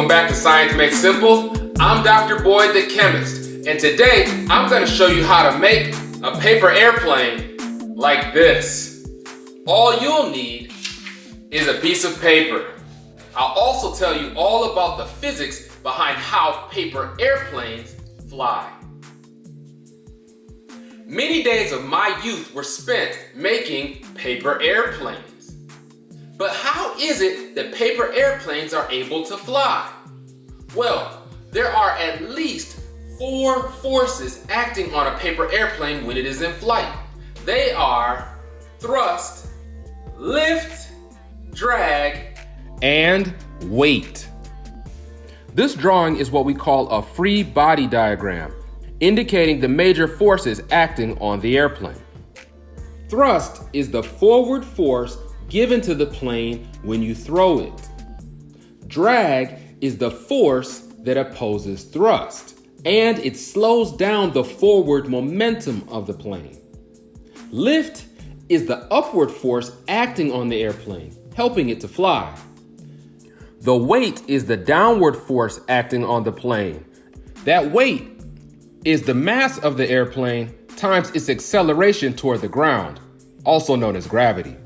Welcome back to Science Made Simple. I'm Dr. Boyd the Chemist, and today I'm going to show you how to make a paper airplane like this. All you'll need is a piece of paper. I'll also tell you all about the physics behind how paper airplanes fly. Many days of my youth were spent making paper airplanes. But how is it that paper airplanes are able to fly? Well, there are at least 4 forces acting on a paper airplane when it is in flight. They are thrust, lift, drag, and weight. This drawing is what we call a free body diagram, indicating the major forces acting on the airplane. Thrust is the forward force given to the plane when you throw it. Drag is the force that opposes thrust, and it slows down the forward momentum of the plane. Lift is the upward force acting on the airplane, helping it to fly. The weight is the downward force acting on the plane. That weight is the mass of the airplane times its acceleration toward the ground, also known as gravity.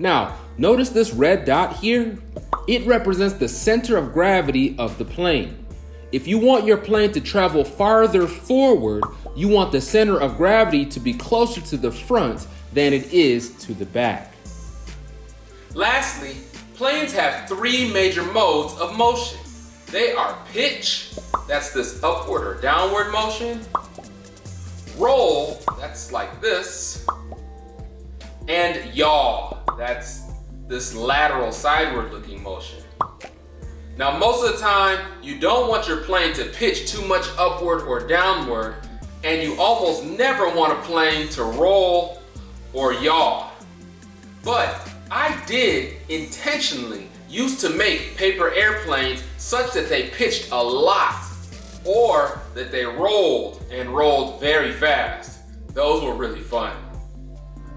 Now, notice this red dot here? It represents the center of gravity of the plane. If you want your plane to travel farther forward, you want the center of gravity to be closer to the front than it is to the back. Lastly, planes have 3 major modes of motion. They are pitch, that's this upward or downward motion. Roll, that's like this. And yaw, that's this lateral sideward looking motion. Now most of the time, you don't want your plane to pitch too much upward or downward, and you almost never want a plane to roll or yaw. But I did intentionally used to make paper airplanes such that they pitched a lot, or that they rolled and rolled very fast. Those were really fun.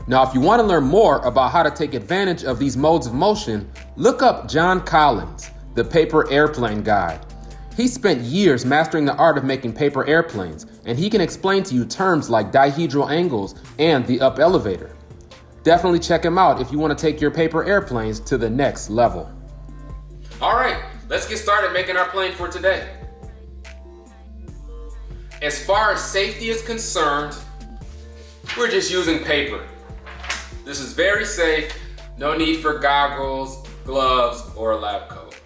Now, if you want to learn more about how to take advantage of these modes of motion, look up John Collins, the Paper Airplane Guide. He spent years mastering the art of making paper airplanes, and he can explain to you terms like dihedral angles and the up elevator. Definitely check him out if you want to take your paper airplanes to the next level. All right, let's get started making our plane for today. As far as safety is concerned, we're just using paper. This is very safe, no need for goggles, gloves, or a lab coat.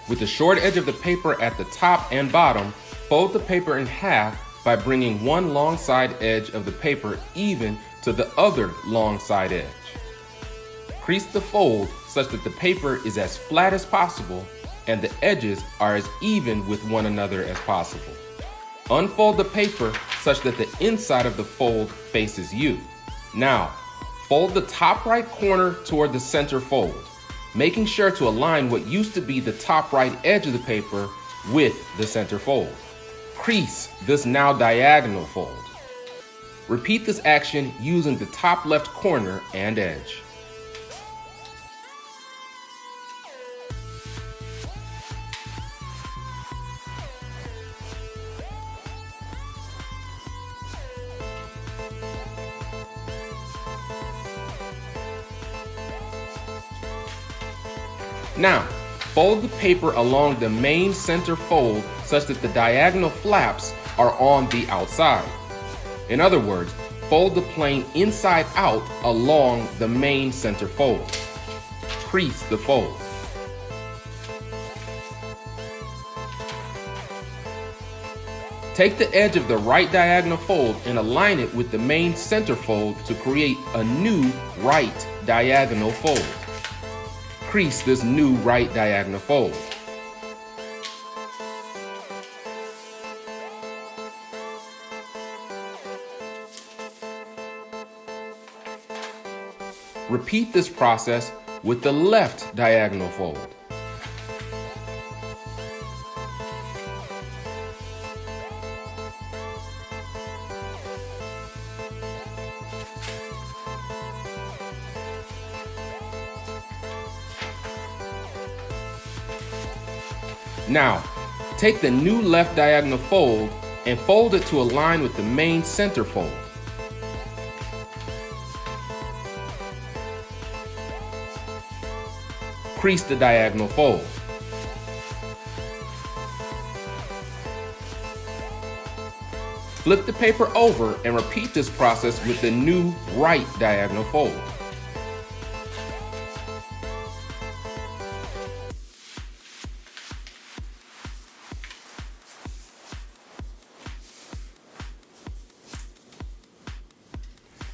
With the short edge of the paper at the top and bottom, fold the paper in half by bringing one long side edge of the paper even to the other long side edge. Crease the fold such that the paper is as flat as possible and the edges are as even with one another as possible. Unfold the paper such that the inside of the fold faces you. Now, fold the top right corner toward the center fold, making sure to align what used to be the top right edge of the paper with the center fold. Crease this now diagonal fold. Repeat this action using the top left corner and edge. Now, fold the paper along the main center fold such that the diagonal flaps are on the outside. In other words, fold the plane inside out along the main center fold. Crease the fold. Take the edge of the right diagonal fold and align it with the main center fold to create a new right diagonal fold. Crease this new right diagonal fold. Repeat this process with the left diagonal fold. Now, take the new left diagonal fold and fold it to align with the main center fold. Crease the diagonal fold. Flip the paper over and repeat this process with the new right diagonal fold.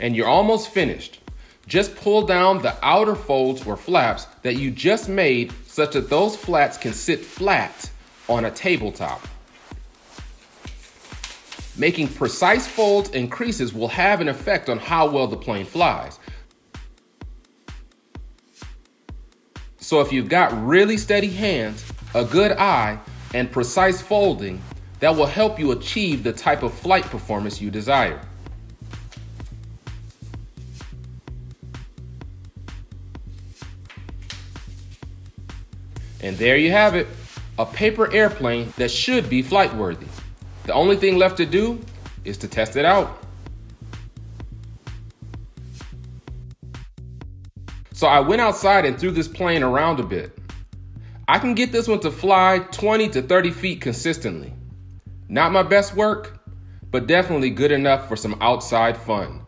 And you're almost finished. Just pull down the outer folds or flaps that you just made such that those flats can sit flat on a tabletop. Making precise folds and creases will have an effect on how well the plane flies. So if you've got really steady hands, a good eye, and precise folding, that will help you achieve the type of flight performance you desire. And there you have it, a paper airplane that should be flight worthy. The only thing left to do is to test it out. So I went outside and threw this plane around a bit. I can get this one to fly 20 to 30 feet consistently. Not my best work, but definitely good enough for some outside fun.